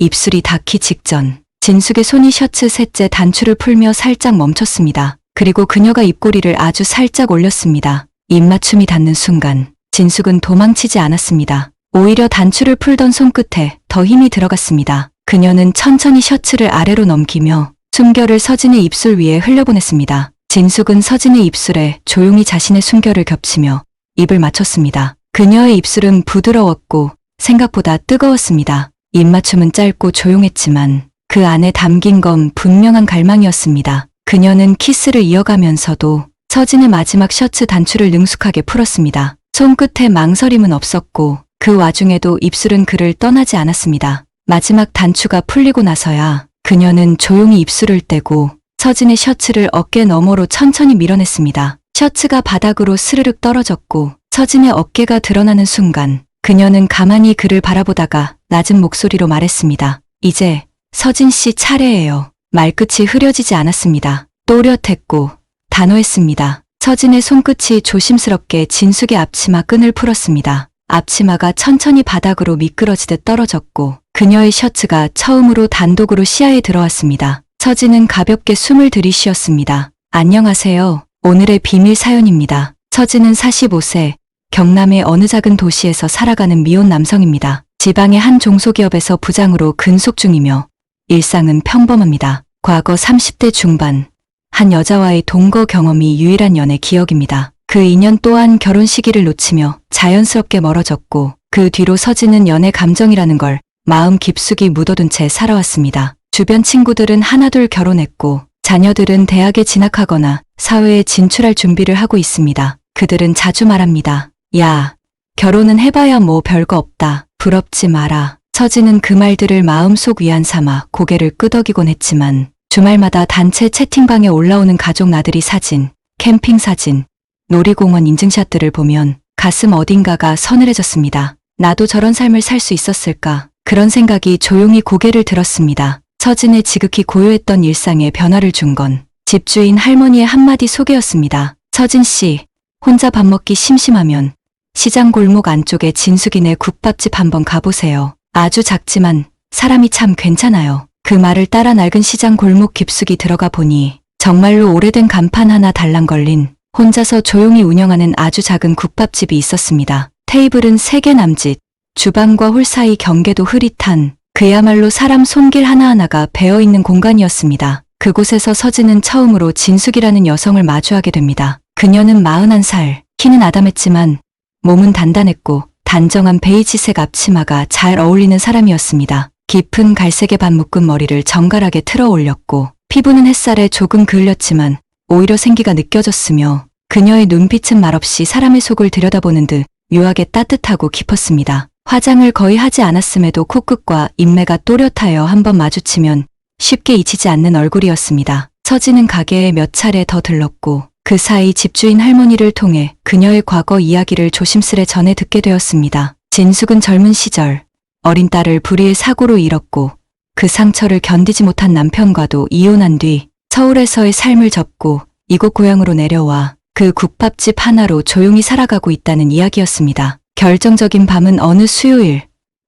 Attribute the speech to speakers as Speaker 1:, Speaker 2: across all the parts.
Speaker 1: 입술이 닿기 직전 진숙의 손이 셔츠 셋째 단추를 풀며 살짝 멈췄습니다. 그리고 그녀가 입꼬리를 아주 살짝 올렸습니다. 입맞춤이 닿는 순간 진숙은 도망치지 않았습니다. 오히려 단추를 풀던 손끝에 더 힘이 들어갔습니다. 그녀는 천천히 셔츠를 아래로 넘기며 숨결을 서진의 입술 위에 흘려보냈습니다. 진숙은 서진의 입술에 조용히 자신의 숨결을 겹치며 입을 맞췄습니다. 그녀의 입술은 부드러웠고 생각보다 뜨거웠습니다. 입맞춤은 짧고 조용했지만 그 안에 담긴 건 분명한 갈망이었습니다. 그녀는 키스를 이어가면서도 서진의 마지막 셔츠 단추를 능숙하게 풀었습니다. 손끝에 망설임은 없었고 그 와중에도 입술은 그를 떠나지 않았습니다. 마지막 단추가 풀리고 나서야 그녀는 조용히 입술을 떼고 서진의 셔츠를 어깨 너머로 천천히 밀어냈습니다. 셔츠가 바닥으로 스르륵 떨어졌고 서진의 어깨가 드러나는 순간 그녀는 가만히 그를 바라보다가 낮은 목소리로 말했습니다. 이제 서진 씨 차례예요. 말끝이 흐려지지 않았습니다. 또렷했고 단호했습니다. 서진의 손끝이 조심스럽게 진숙의 앞치마 끈을 풀었습니다. 앞치마가 천천히 바닥으로 미끄러지듯 떨어졌고 그녀의 셔츠가 처음으로 단독으로 시야에 들어왔습니다. 서진은 가볍게 숨을 들이쉬었습니다. 안녕하세요. 오늘의 비밀 사연입니다. 서진은 45세, 경남의 어느 작은 도시에서 살아가는 미혼 남성입니다. 지방의 한 종소기업에서 부장으로 근속 중이며 일상은 평범합니다. 과거 30대 중반, 한 여자와의 동거 경험이 유일한 연애 기억입니다. 그 인연 또한 결혼 시기를 놓치며 자연스럽게 멀어졌고 그 뒤로 서진은 연애 감정이라는 걸 마음 깊숙이 묻어둔 채 살아왔습니다. 주변 친구들은 하나둘 결혼했고 자녀들은 대학에 진학하거나 사회에 진출할 준비를 하고 있습니다. 그들은 자주 말합니다. 야, 결혼은 해봐야 뭐 별거 없다. 부럽지 마라. 서진은 그 말들을 마음속 위안 삼아 고개를 끄덕이곤 했지만 주말마다 단체 채팅방에 올라오는 가족 나들이 사진, 캠핑 사진, 놀이공원 인증샷들을 보면 가슴 어딘가가 서늘해졌습니다. 나도 저런 삶을 살 수 있었을까? 그런 생각이 조용히 고개를 들었습니다. 서진의 지극히 고요했던 일상에 변화를 준 건 집주인 할머니의 한마디 소개였습니다. 서진 씨, 혼자 밥 먹기 심심하면 시장 골목 안쪽에 진숙이네 국밥집 한번 가보세요. 아주 작지만 사람이 참 괜찮아요. 그 말을 따라 낡은 시장 골목 깊숙이 들어가 보니 정말로 오래된 간판 하나 달랑 걸린 혼자서 조용히 운영하는 아주 작은 국밥집이 있었습니다. 테이블은 3개 남짓, 주방과 홀 사이 경계도 흐릿한 그야말로 사람 손길 하나하나가 배어있는 공간이었습니다. 그곳에서 서진은 처음으로 진숙이라는 여성을 마주하게 됩니다. 그녀는 41살, 키는 아담했지만 몸은 단단했고 단정한 베이지색 앞치마가 잘 어울리는 사람이었습니다. 깊은 갈색의 반 묶은 머리를 정갈하게 틀어 올렸고 피부는 햇살에 조금 그을렸지만 오히려 생기가 느껴졌으며 그녀의 눈빛은 말없이 사람의 속을 들여다보는 듯 묘하게 따뜻하고 깊었습니다. 화장을 거의 하지 않았음에도 코끝과 인매가 또렷하여 한번 마주치면 쉽게 잊히지 않는 얼굴이었습니다. 서진은 가게에 몇 차례 더 들렀고 그 사이 집주인 할머니를 통해 그녀의 과거 이야기를 조심스레 전해 듣게 되었습니다. 진숙은 젊은 시절 어린 딸을 불의의 사고로 잃었고 그 상처를 견디지 못한 남편과도 이혼한 뒤 서울에서의 삶을 접고 이곳 고향으로 내려와 그 국밥집 하나로 조용히 살아가고 있다는 이야기였습니다. 결정적인 밤은 어느 수요일,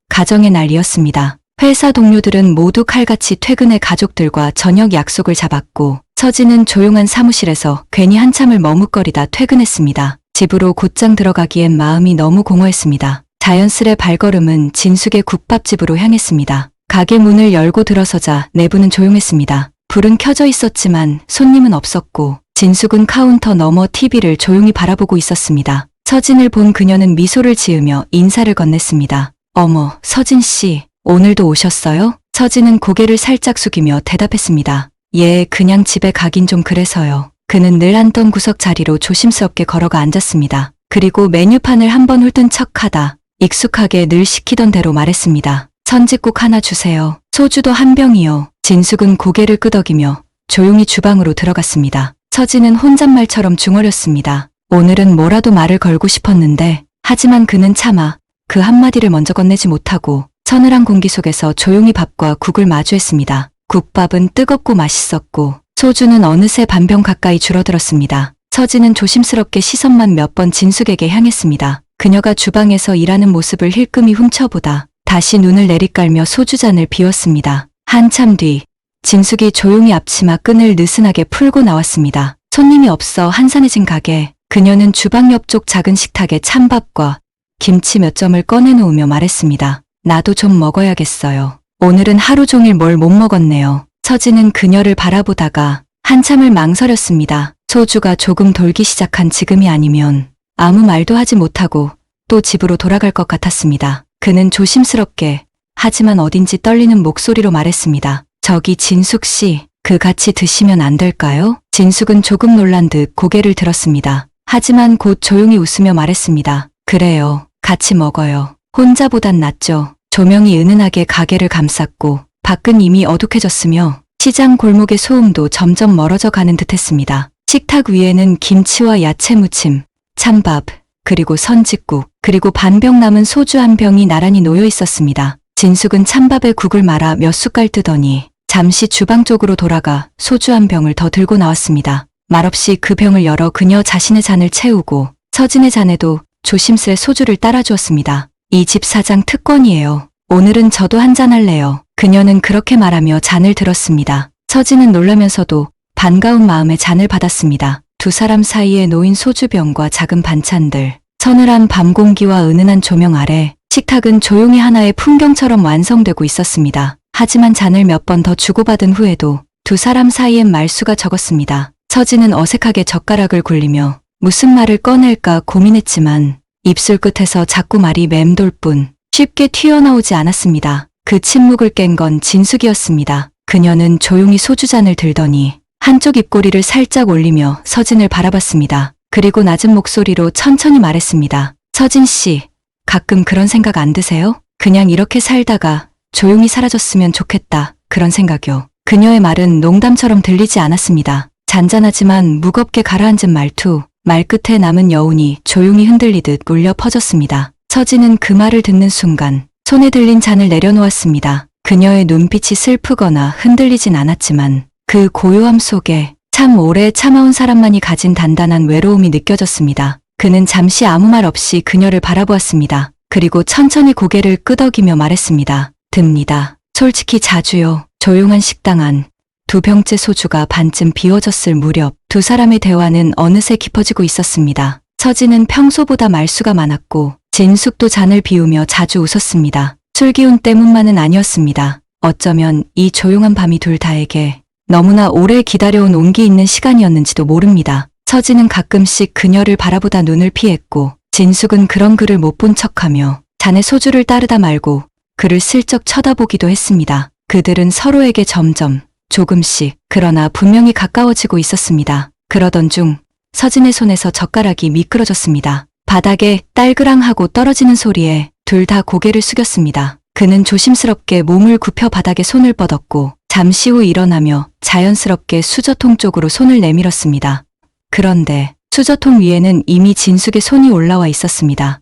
Speaker 1: 가정의 날이었습니다. 회사 동료들은 모두 칼같이 퇴근해 가족들과 저녁 약속을 잡았고 서진은 조용한 사무실에서 괜히 한참을 머뭇거리다 퇴근했습니다. 집으로 곧장 들어가기엔 마음이 너무 공허했습니다. 자연스레 발걸음은 진숙의 국밥집으로 향했습니다. 가게 문을 열고 들어서자 내부는 조용했습니다. 불은 켜져 있었지만 손님은 없었고 진숙은 카운터 너머 TV를 조용히 바라보고 있었습니다. 서진을 본 그녀는 미소를 지으며 인사를 건넸습니다. 어머, 서진 씨, 오늘도 오셨어요? 서진은 고개를 살짝 숙이며 대답했습니다. 예, 그냥 집에 가긴 좀 그래서요. 그는 늘 앉던 구석 자리로 조심스럽게 걸어가 앉았습니다. 그리고 메뉴판을 한번 훑은 척하다 익숙하게 늘 시키던 대로 말했습니다. 선짓국 하나 주세요. 소주도 한 병이요. 진숙은 고개를 끄덕이며 조용히 주방으로 들어갔습니다. 서진은 혼잣말처럼 중얼였습니다. 오늘은 뭐라도 말을 걸고 싶었는데 하지만 그는 차마 그 한마디를 먼저 건네지 못하고 서늘한 공기 속에서 조용히 밥과 국을 마주했습니다. 국밥은 뜨겁고 맛있었고 소주는 어느새 반병 가까이 줄어들었습니다. 서진은 조심스럽게 시선만 몇 번 진숙에게 향했습니다. 그녀가 주방에서 일하는 모습을 힐끔히 훔쳐보다 다시 눈을 내리깔며 소주잔을 비웠습니다. 한참 뒤 진숙이 조용히 앞치마 끈을 느슨하게 풀고 나왔습니다. 손님이 없어 한산해진 가게. 그녀는 주방 옆쪽 작은 식탁에 찬밥과 김치 몇 점을 꺼내놓으며 말했습니다. 나도 좀 먹어야겠어요. 오늘은 하루 종일 뭘 못 먹었네요. 처지는 그녀를 바라보다가 한참을 망설였습니다. 소주가 조금 돌기 시작한 지금이 아니면 아무 말도 하지 못하고 또 집으로 돌아갈 것 같았습니다. 그는 조심스럽게 하지만 어딘지 떨리는 목소리로 말했습니다. 저기 진숙 씨, 그 같이 드시면 안 될까요? 진숙은 조금 놀란 듯 고개를 들었습니다. 하지만 곧 조용히 웃으며 말했습니다. 그래요. 같이 먹어요. 혼자보단 낫죠. 조명이 은은하게 가게를 감쌌고 밖은 이미 어둑해졌으며 시장 골목의 소음도 점점 멀어져 가는 듯했습니다. 식탁 위에는 김치와 야채 무침, 찬밥, 그리고 선짓국, 그리고 반병 남은 소주 한 병이 나란히 놓여 있었습니다. 진숙은 찬밥에 국을 말아 몇 숟갈 뜨더니 잠시 주방 쪽으로 돌아가 소주 한 병을 더 들고 나왔습니다. 말없이 그 병을 열어 그녀 자신의 잔을 채우고 서진의 잔에도 조심스레 소주를 따라주었습니다. 이 집 사장 특권이에요. 오늘은 저도 한잔 할래요. 그녀는 그렇게 말하며 잔을 들었습니다. 서진은 놀라면서도 반가운 마음에 잔을 받았습니다. 두 사람 사이에 놓인 소주병과 작은 반찬들, 서늘한 밤 공기와 은은한 조명 아래 식탁은 조용히 하나의 풍경처럼 완성되고 있었습니다. 하지만 잔을 몇 번 더 주고받은 후에도 두 사람 사이엔 말수가 적었습니다. 서진은 어색하게 젓가락을 굴리며 무슨 말을 꺼낼까 고민했지만 입술 끝에서 자꾸 말이 맴돌 뿐 쉽게 튀어나오지 않았습니다. 그 침묵을 깬 건 진숙이었습니다. 그녀는 조용히 소주잔을 들더니 한쪽 입꼬리를 살짝 올리며 서진을 바라봤습니다. 그리고 낮은 목소리로 천천히 말했습니다. 서진 씨, 가끔 그런 생각 안 드세요? 그냥 이렇게 살다가 조용히 사라졌으면 좋겠다. 그런 생각이요. 그녀의 말은 농담처럼 들리지 않았습니다. 잔잔하지만 무겁게 가라앉은 말투, 말끝에 남은 여운이 조용히 흔들리듯 울려 퍼졌습니다. 서진은 그 말을 듣는 순간 손에 들린 잔을 내려놓았습니다. 그녀의 눈빛이 슬프거나 흔들리진 않았지만 그 고요함 속에 참 오래 참아온 사람만이 가진 단단한 외로움이 느껴졌습니다. 그는 잠시 아무 말 없이 그녀를 바라보았습니다. 그리고 천천히 고개를 끄덕이며 말했습니다. 듭니다. 솔직히 자주요. 조용한 식당 안. 두 병째 소주가 반쯤 비워졌을 무렵 두 사람의 대화는 어느새 깊어지고 있었습니다. 서진은 평소보다 말수가 많았고 진숙도 잔을 비우며 자주 웃었습니다. 술 기운 때문만은 아니었습니다. 어쩌면 이 조용한 밤이 둘 다에게 너무나 오래 기다려온 온기 있는 시간이었는지도 모릅니다. 서진은 가끔씩 그녀를 바라보다 눈을 피했고 진숙은 그런 그를 못 본 척하며 잔에 소주를 따르다 말고 그를 슬쩍 쳐다보기도 했습니다. 그들은 서로에게 점점 조금씩 그러나 분명히 가까워지고 있었습니다. 그러던 중 서진의 손에서 젓가락이 미끄러졌습니다. 바닥에 딸그랑하고 떨어지는 소리에 둘 다 고개를 숙였습니다. 그는 조심스럽게 몸을 굽혀 바닥에 손을 뻗었고 잠시 후 일어나며 자연스럽게 수저통 쪽으로 손을 내밀었습니다. 그런데 수저통 위에는 이미 진숙의 손이 올라와 있었습니다.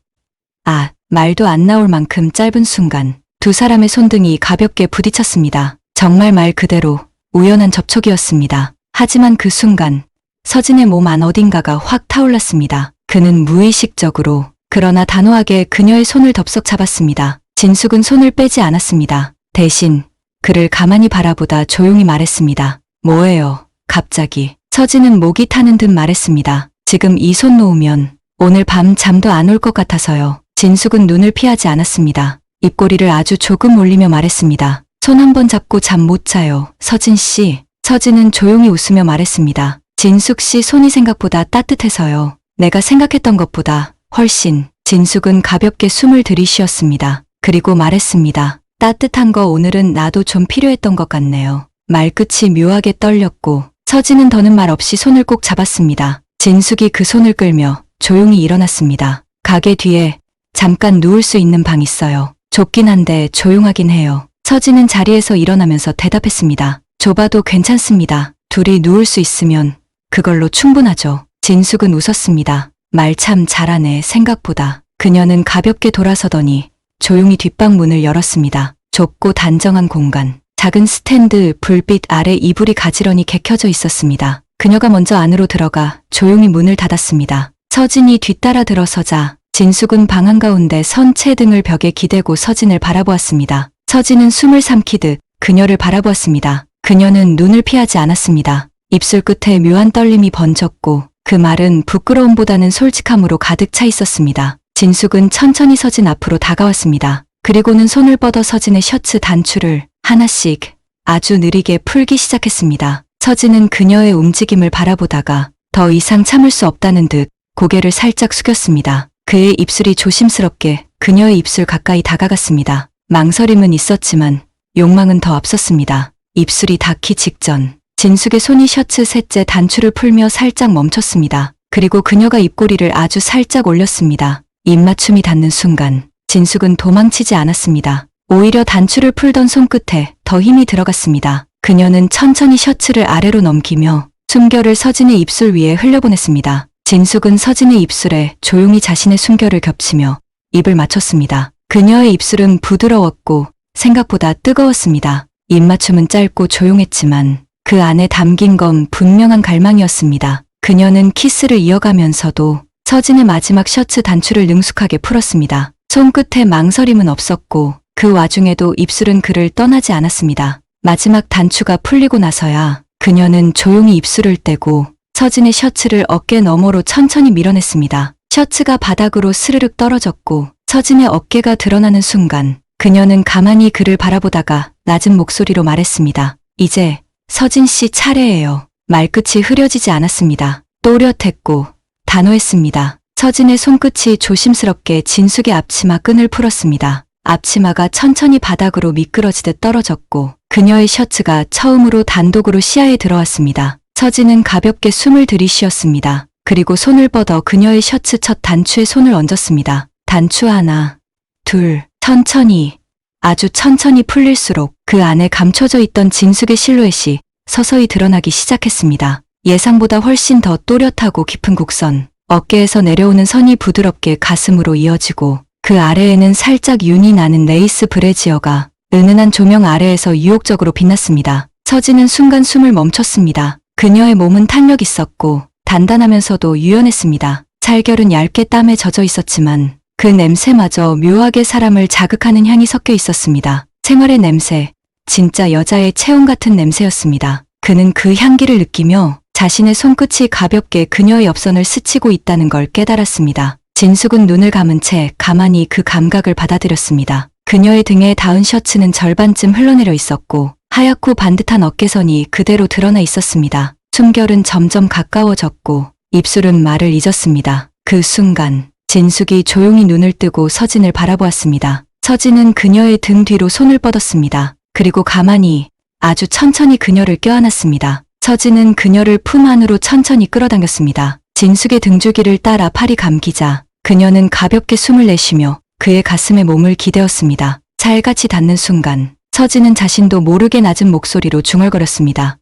Speaker 1: 아, 말도 안 나올 만큼 짧은 순간 두 사람의 손등이 가볍게 부딪혔습니다. 정말 말 그대로 우연한 접촉이었습니다. 하지만 그 순간 서진의 몸 안 어딘가가 확 타올랐습니다. 그는 무의식적으로 그러나 단호하게 그녀의 손을 덥석 잡았습니다. 진숙은 손을 빼지 않았습니다. 대신 그를 가만히 바라보다 조용히 말했습니다. 뭐예요? 갑자기. 서진은 목이 타는 듯 말했습니다. 지금 이 손 놓으면 오늘 밤 잠도 안 올 것 같아서요. 진숙은 눈을 피하지 않았습니다. 입꼬리를 아주 조금 올리며 말했습니다. 손 한 번 잡고 잠 못 자요. 서진 씨. 서진은 조용히 웃으며 말했습니다. 진숙 씨 손이 생각보다 따뜻해서요. 내가 생각했던 것보다 훨씬. 진숙은 가볍게 숨을 들이쉬었습니다. 그리고 말했습니다. 따뜻한 거 오늘은 나도 좀 필요했던 것 같네요. 말끝이 묘하게 떨렸고 서진은 더는 말 없이 손을 꼭 잡았습니다. 진숙이 그 손을 끌며 조용히 일어났습니다. 가게 뒤에 잠깐 누울 수 있는 방 있어요. 좁긴 한데 조용하긴 해요. 서진은 자리에서 일어나면서 대답했습니다. 좁아도 괜찮습니다. 둘이 누울 수 있으면 그걸로 충분하죠. 진숙은 웃었습니다. 말 참 잘하네 생각보다. 그녀는 가볍게 돌아서더니 조용히 뒷방 문을 열었습니다. 좁고 단정한 공간. 작은 스탠드 불빛 아래 이불이 가지런히 개켜져 있었습니다. 그녀가 먼저 안으로 들어가 조용히 문을 닫았습니다. 서진이 뒤따라 들어서자 진숙은 방 한가운데 선 채 등을 벽에 기대고 서진을 바라보았습니다. 서진은 숨을 삼키듯 그녀를 바라보았습니다. 그녀는 눈을 피하지 않았습니다. 입술 끝에 묘한 떨림이 번졌고 그 말은 부끄러움보다는 솔직함으로 가득 차 있었습니다. 진숙은 천천히 서진 앞으로 다가왔습니다. 그리고는 손을 뻗어 서진의 셔츠 단추를 하나씩 아주 느리게 풀기 시작했습니다. 서진은 그녀의 움직임을 바라보다가 더 이상 참을 수 없다는 듯 고개를 살짝 숙였습니다. 그의 입술이 조심스럽게 그녀의 입술 가까이 다가갔습니다. 망설임은 있었지만 욕망은 더 앞섰습니다. 입술이 닿기 직전 진숙의 손이 셔츠 셋째 단추를 풀며 살짝 멈췄습니다. 그리고 그녀가 입꼬리를 아주 살짝 올렸습니다. 입맞춤이 닿는 순간 진숙은 도망치지 않았습니다. 오히려 단추를 풀던 손끝에 더 힘이 들어갔습니다. 그녀는 천천히 셔츠를 아래로 넘기며 숨결을 서진의 입술 위에 흘려보냈습니다. 진숙은 서진의 입술에 조용히 자신의 숨결을 겹치며 입을 맞췄습니다. 그녀의 입술은 부드러웠고 생각보다 뜨거웠습니다. 입맞춤은 짧고 조용했지만 그 안에 담긴 건 분명한 갈망이었습니다. 그녀는 키스를 이어가면서도 서진의 마지막 셔츠 단추를 능숙하게 풀었습니다. 손끝에 망설임은 없었고 그 와중에도 입술은 그를 떠나지 않았습니다. 마지막 단추가 풀리고 나서야 그녀는 조용히 입술을 떼고 서진의 셔츠를 어깨 너머로 천천히 밀어냈습니다. 셔츠가 바닥으로 스르륵 떨어졌고 서진의 어깨가 드러나는 순간 그녀는 가만히 그를 바라보다가 낮은 목소리로 말했습니다. 이제 서진 씨 차례예요. 말끝이 흐려지지 않았습니다. 또렷했고 단호했습니다. 서진의 손끝이 조심스럽게 진숙의 앞치마 끈을 풀었습니다. 앞치마가 천천히 바닥으로 미끄러지듯 떨어졌고 그녀의 셔츠가 처음으로 단독으로 시야에 들어왔습니다. 서진은 가볍게 숨을 들이쉬었습니다. 그리고 손을 뻗어 그녀의 셔츠 첫 단추에 손을 얹었습니다. 단추 하나, 둘, 천천히, 아주 천천히 풀릴수록 그 안에 감춰져 있던 진숙의 실루엣이 서서히 드러나기 시작했습니다. 예상보다 훨씬 더 또렷하고 깊은 곡선, 어깨에서 내려오는 선이 부드럽게 가슴으로 이어지고 그 아래에는 살짝 윤이 나는 레이스 브래지어가 은은한 조명 아래에서 유혹적으로 빛났습니다. 서진은 순간 숨을 멈췄습니다. 그녀의 몸은 탄력 있었고 단단하면서도 유연했습니다. 살결은 얇게 땀에 젖어 있었지만 그 냄새마저 묘하게 사람을 자극하는 향이 섞여 있었습니다. 생활의 냄새, 진짜 여자의 체온 같은 냄새였습니다. 그는 그 향기를 느끼며 자신의 손끝이 가볍게 그녀의 옆선을 스치고 있다는 걸 깨달았습니다. 진숙은 눈을 감은 채 가만히 그 감각을 받아들였습니다. 그녀의 등에 닿은 셔츠는 절반쯤 흘러내려 있었고 하얗고 반듯한 어깨선이 그대로 드러나 있었습니다. 숨결은 점점 가까워졌고 입술은 말을 잊었습니다. 그 순간 진숙이 조용히 눈을 뜨고 서진을 바라보았습니다. 서진은 그녀의 등 뒤로 손을 뻗었습니다. 그리고 가만히 아주 천천히 그녀를 껴안았습니다. 서진은 그녀를 품 안으로 천천히 끌어당겼습니다. 진숙의 등줄기를 따라 팔이 감기자 그녀는 가볍게 숨을 내쉬며 그의 가슴에 몸을 기대었습니다. 살같이 닿는 순간 서진은 자신도 모르게 낮은 목소리로 중얼거렸습니다.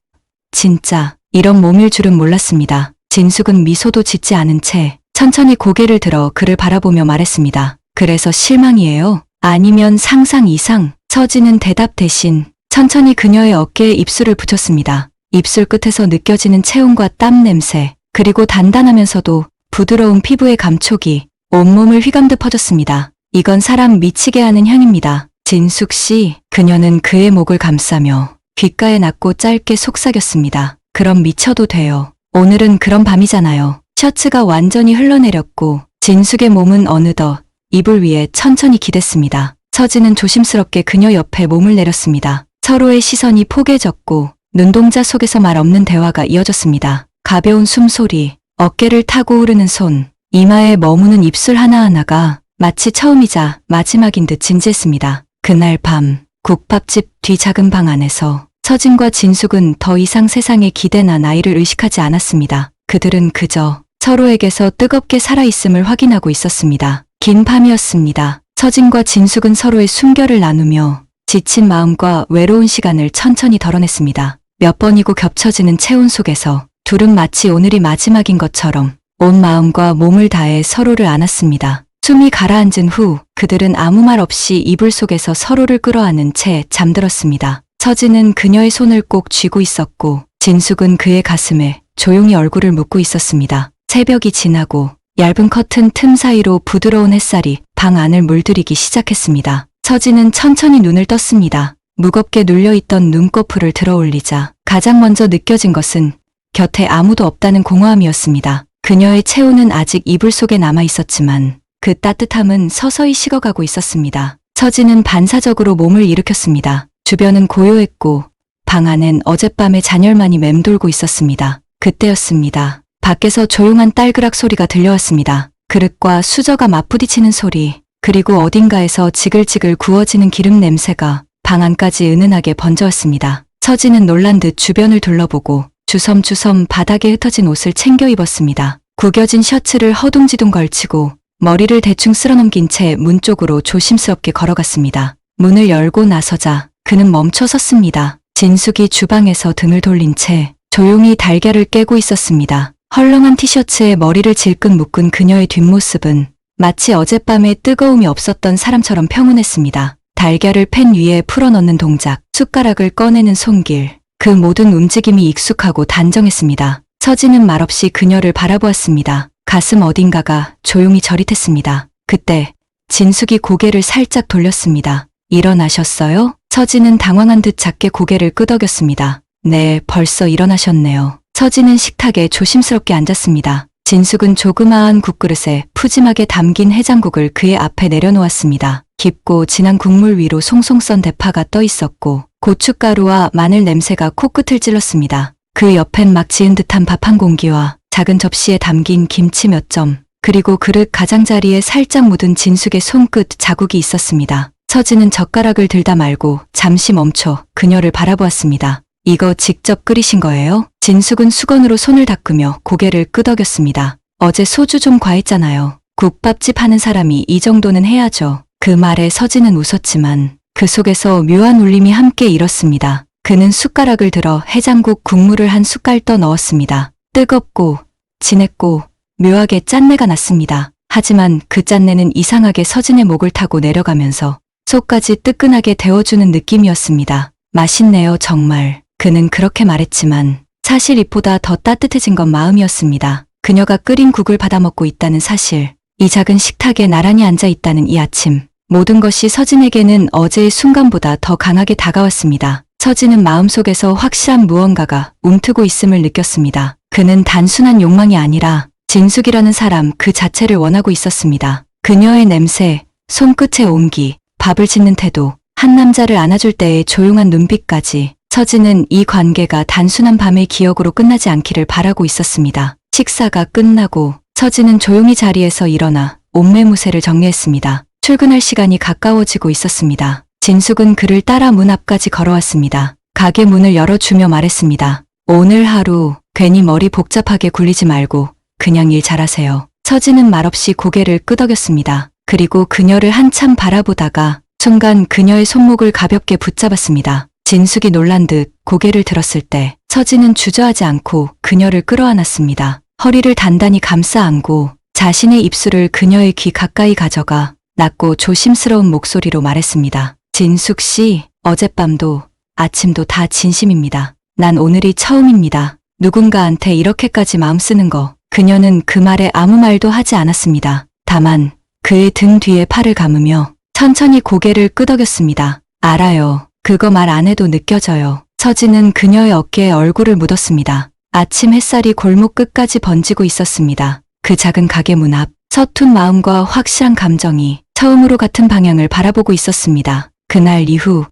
Speaker 1: 진짜 이런 몸일 줄은 몰랐습니다. 진숙은 미소도 짓지 않은 채 천천히 고개를 들어 그를 바라보며 말했습니다. 그래서 실망이에요? 아니면 상상 이상? 서진은 대답 대신 천천히 그녀의 어깨에 입술을 붙였습니다. 입술 끝에서 느껴지는 체온과 땀 냄새, 그리고 단단하면서도 부드러운 피부의 감촉이 온몸을 휘감듯 퍼졌습니다. 이건 사람 미치게 하는 향입니다. 진숙 씨, 그녀는 그의 목을 감싸며 귓가에 낮고 짧게 속삭였습니다. 그럼 미쳐도 돼요. 오늘은 그런 밤이잖아요. 셔츠가 완전히 흘러내렸고 진숙의 몸은 어느덧 이불 위에 천천히 기댔습니다. 서진은 조심스럽게 그녀 옆에 몸을 내렸습니다. 서로의 시선이 포개졌고 눈동자 속에서 말 없는 대화가 이어졌습니다. 가벼운 숨소리, 어깨를 타고 흐르는 손, 이마에 머무는 입술 하나하나가 마치 처음이자 마지막인 듯 진지했습니다. 그날 밤 국밥집 뒤 작은 방 안에서 서진과 진숙은 더 이상 세상의 기대나 나이를 의식하지 않았습니다. 그들은 그저 서로에게서 뜨겁게 살아있음을 확인하고 있었습니다. 긴 밤이었습니다. 서진과 진숙은 서로의 숨결을 나누며 지친 마음과 외로운 시간을 천천히 덜어냈습니다. 몇 번이고 겹쳐지는 체온 속에서 둘은 마치 오늘이 마지막인 것처럼 온 마음과 몸을 다해 서로를 안았습니다. 숨이 가라앉은 후 그들은 아무 말 없이 이불 속에서 서로를 끌어안은 채 잠들었습니다. 서진은 그녀의 손을 꼭 쥐고 있었고 진숙은 그의 가슴에 조용히 얼굴을 묻고 있었습니다. 새벽이 지나고 얇은 커튼 틈 사이로 부드러운 햇살이 방 안을 물들이기 시작했습니다. 서진은 천천히 눈을 떴습니다. 무겁게 눌려있던 눈꺼풀을 들어 올리자 가장 먼저 느껴진 것은 곁에 아무도 없다는 공허함이었습니다. 그녀의 체온은 아직 이불 속에 남아 있었지만 그 따뜻함은 서서히 식어가고 있었습니다. 서진은 반사적으로 몸을 일으켰습니다. 주변은 고요했고 방 안엔 어젯밤의 잔열만이 맴돌고 있었습니다. 그때였습니다. 밖에서 조용한 딸그락 소리가 들려왔습니다. 그릇과 수저가 맞부딪히는 소리, 그리고 어딘가에서 지글지글 구워지는 기름 냄새가 방 안까지 은은하게 번져왔습니다. 서진은 놀란 듯 주변을 둘러보고 주섬주섬 바닥에 흩어진 옷을 챙겨 입었습니다. 구겨진 셔츠를 허둥지둥 걸치고 머리를 대충 쓸어넘긴 채 문 쪽으로 조심스럽게 걸어갔습니다. 문을 열고 나서자 그는 멈춰 섰습니다. 진숙이 주방에서 등을 돌린 채 조용히 달걀을 깨고 있었습니다. 헐렁한 티셔츠에 머리를 질끈 묶은 그녀의 뒷모습은 마치 어젯밤에 뜨거움이 없었던 사람처럼 평온했습니다. 달걀을 팬 위에 풀어넣는 동작, 숟가락을 꺼내는 손길, 그 모든 움직임이 익숙하고 단정했습니다. 서진은 말없이 그녀를 바라보았습니다. 가슴 어딘가가 조용히 저릿했습니다. 그때 진숙이 고개를 살짝 돌렸습니다. 일어나셨어요? 서진은 당황한 듯 작게 고개를 끄덕였습니다. 네, 벌써 일어나셨네요. 서진은 식탁에 조심스럽게 앉았습니다. 진숙은 조그마한 국그릇에 푸짐하게 담긴 해장국을 그의 앞에 내려놓았습니다. 깊고 진한 국물 위로 송송 썬 대파가 떠 있었고 고춧가루와 마늘 냄새가 코끝을 찔렀습니다. 그 옆엔 막 지은 듯한 밥 한 공기와 작은 접시에 담긴 김치 몇 점, 그리고 그릇 가장자리에 살짝 묻은 진숙의 손끝 자국이 있었습니다. 서진은 젓가락을 들다 말고 잠시 멈춰 그녀를 바라보았습니다. 이거 직접 끓이신 거예요? 진숙은 수건으로 손을 닦으며 고개를 끄덕였습니다. 어제 소주 좀 과했잖아요. 국밥집 하는 사람이 이 정도는 해야죠. 그 말에 서진은 웃었지만 그 속에서 묘한 울림이 함께 일었습니다. 그는 숟가락을 들어 해장국 국물을 한 숟갈 떠 넣었습니다. 뜨겁고 진했고 묘하게 짠내가 났습니다. 하지만 그 짠내는 이상하게 서진의 목을 타고 내려가면서 속까지 뜨끈하게 데워주는 느낌이었습니다. 맛있네요, 정말. 그는 그렇게 말했지만 사실 입보다 더 따뜻해진 건 마음이었습니다. 그녀가 끓인 국을 받아먹고 있다는 사실, 이 작은 식탁에 나란히 앉아 있다는 이 아침, 모든 것이 서진에게는 어제의 순간보다 더 강하게 다가왔습니다. 서진은 마음속에서 확실한 무언가가 움트고 있음을 느꼈습니다. 그는 단순한 욕망이 아니라 진숙이라는 사람 그 자체를 원하고 있었습니다. 그녀의 냄새, 손끝의 온기, 밥을 짓는 태도, 한 남자를 안아줄 때의 조용한 눈빛까지 서진은 이 관계가 단순한 밤의 기억으로 끝나지 않기를 바라고 있었습니다. 식사가 끝나고 서진은 조용히 자리에서 일어나 옷매무새를 정리했습니다. 출근할 시간이 가까워지고 있었습니다. 진숙은 그를 따라 문 앞까지 걸어왔습니다. 가게 문을 열어주며 말했습니다. 오늘 하루 괜히 머리 복잡하게 굴리지 말고 그냥 일 잘하세요. 서진은 말없이 고개를 끄덕였습니다. 그리고 그녀를 한참 바라보다가 순간 그녀의 손목을 가볍게 붙잡았습니다. 진숙이 놀란 듯 고개를 들었을 때 서진은 주저하지 않고 그녀를 끌어안았습니다. 허리를 단단히 감싸 안고 자신의 입술을 그녀의 귀 가까이 가져가 낮고 조심스러운 목소리로 말했습니다. 진숙 씨, 어젯밤도 아침도 다 진심입니다. 난 오늘이 처음입니다. 누군가한테 이렇게까지 마음 쓰는 거. 그녀는 그 말에 아무 말도 하지 않았습니다. 다만 그의 등 뒤에 팔을 감으며 천천히 고개를 끄덕였습니다. 알아요. 그거 말 안 해도 느껴져요. 서진은 그녀의 어깨에 얼굴을 묻었습니다. 아침 햇살이 골목 끝까지 번지고 있었습니다. 그 작은 가게 문 앞, 서툰 마음과 확실한 감정이 처음으로 같은 방향을 바라보고 있었습니다. 그날 이후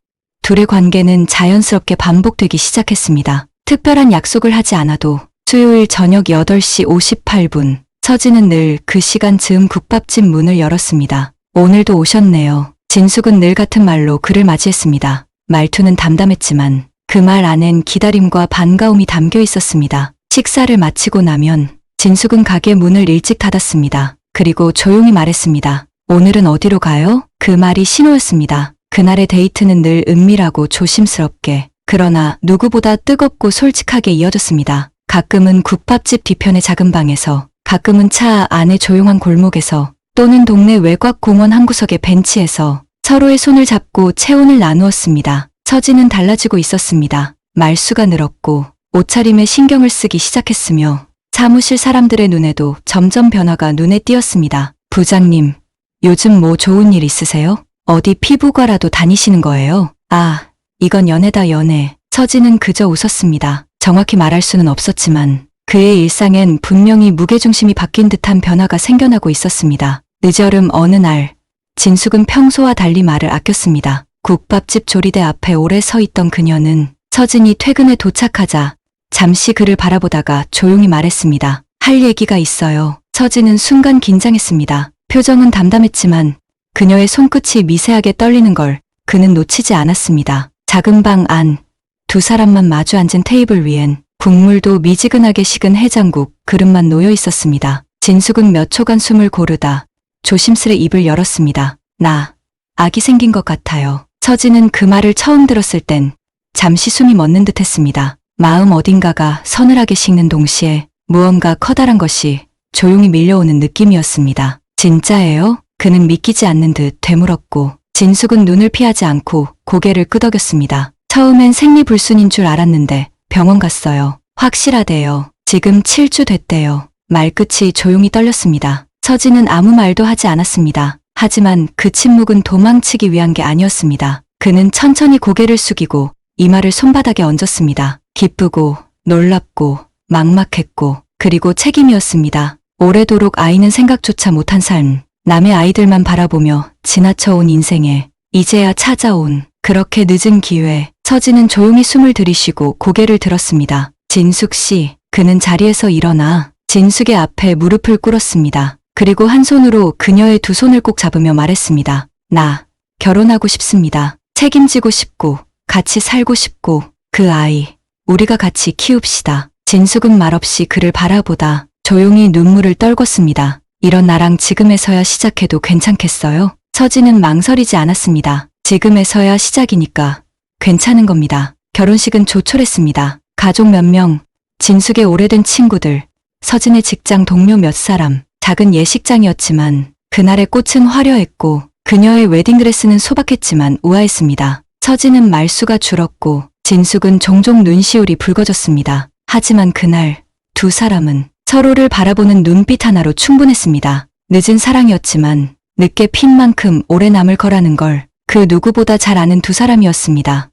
Speaker 1: 둘의 관계는 자연스럽게 반복되기 시작했습니다. 특별한 약속을 하지 않아도 수요일 저녁 8시 58분, 서진은 늘 그 시간 즈음 국밥집 문을 열었습니다. 오늘도 오셨네요. 진숙은 늘 같은 말로 그를 맞이했습니다. 말투는 담담했지만 그 말 안엔 기다림과 반가움이 담겨 있었습니다. 식사를 마치고 나면 진숙은 가게 문을 일찍 닫았습니다. 그리고 조용히 말했습니다. 오늘은 어디로 가요? 그 말이 신호였습니다. 그날의 데이트는 늘 은밀하고 조심스럽게, 그러나 누구보다 뜨겁고 솔직하게 이어졌습니다. 가끔은 국밥집 뒤편의 작은 방에서, 가끔은 차 안의 조용한 골목에서, 또는 동네 외곽 공원 한 구석의 벤치에서 서로의 손을 잡고 체온을 나누었습니다. 서진은 달라지고 있었습니다. 말수가 늘었고 옷차림에 신경을 쓰기 시작했으며 사무실 사람들의 눈에도 점점 변화가 눈에 띄었습니다. 부장님, 요즘 뭐 좋은 일 있으세요? 어디 피부과라도 다니시는 거예요? 아, 이건 연애다 연애. 서진은 그저 웃었습니다. 정확히 말할 수는 없었지만 그의 일상엔 분명히 무게중심이 바뀐 듯한 변화가 생겨나고 있었습니다. 늦여름 어느 날, 진숙은 평소와 달리 말을 아꼈습니다. 국밥집 조리대 앞에 오래 서 있던 그녀는 서진이 퇴근에 도착하자 잠시 그를 바라보다가 조용히 말했습니다. 할 얘기가 있어요. 서진은 순간 긴장했습니다. 표정은 담담했지만 그녀의 손끝이 미세하게 떨리는 걸 그는 놓치지 않았습니다. 작은 방 안, 두 사람만 마주 앉은 테이블 위엔 국물도 미지근하게 식은 해장국 그릇만 놓여 있었습니다. 진숙은 몇 초간 숨을 고르다 조심스레 입을 열었습니다. 나 아기 생긴 것 같아요. 서진은 그 말을 처음 들었을 땐 잠시 숨이 멎는 듯 했습니다. 마음 어딘가가 서늘하게 식는 동시에 무언가 커다란 것이 조용히 밀려오는 느낌이었습니다. 진짜예요? 그는 믿기지 않는 듯 되물었고 진숙은 눈을 피하지 않고 고개를 끄덕였습니다. 처음엔 생리불순인 줄 알았는데 병원 갔어요. 확실하대요. 지금 7주 됐대요. 말끝이 조용히 떨렸습니다. 서진은 아무 말도 하지 않았습니다. 하지만 그 침묵은 도망치기 위한 게 아니었습니다. 그는 천천히 고개를 숙이고 이마를 손바닥에 얹었습니다. 기쁘고 놀랍고 막막했고 그리고 책임이었습니다. 오래도록 아이는 생각조차 못한 삶, 남의 아이들만 바라보며 지나쳐온 인생에 이제야 찾아온 그렇게 늦은 기회. 서진은 조용히 숨을 들이쉬고 고개를 들었습니다. 진숙 씨, 그는 자리에서 일어나 진숙의 앞에 무릎을 꿇었습니다. 그리고 한 손으로 그녀의 두 손을 꼭 잡으며 말했습니다. 나 결혼하고 싶습니다. 책임지고 싶고 같이 살고 싶고 그 아이 우리가 같이 키웁시다. 진숙은 말없이 그를 바라보다 조용히 눈물을 떨궜습니다. 이런 나랑 지금에서야 시작해도 괜찮겠어요? 서진은 망설이지 않았습니다. 지금에서야 시작이니까 괜찮은 겁니다. 결혼식은 조촐했습니다. 가족 몇 명, 진숙의 오래된 친구들, 서진의 직장 동료 몇 사람, 작은 예식장이었지만 그날의 꽃은 화려했고 그녀의 웨딩드레스는 소박했지만 우아했습니다. 서진은 말수가 줄었고 진숙은 종종 눈시울이 붉어졌습니다. 하지만 그날 두 사람은 서로를 바라보는 눈빛 하나로 충분했습니다. 늦은 사랑이었지만 늦게 핀 만큼 오래 남을 거라는 걸 그 누구보다 잘 아는 두 사람이었습니다.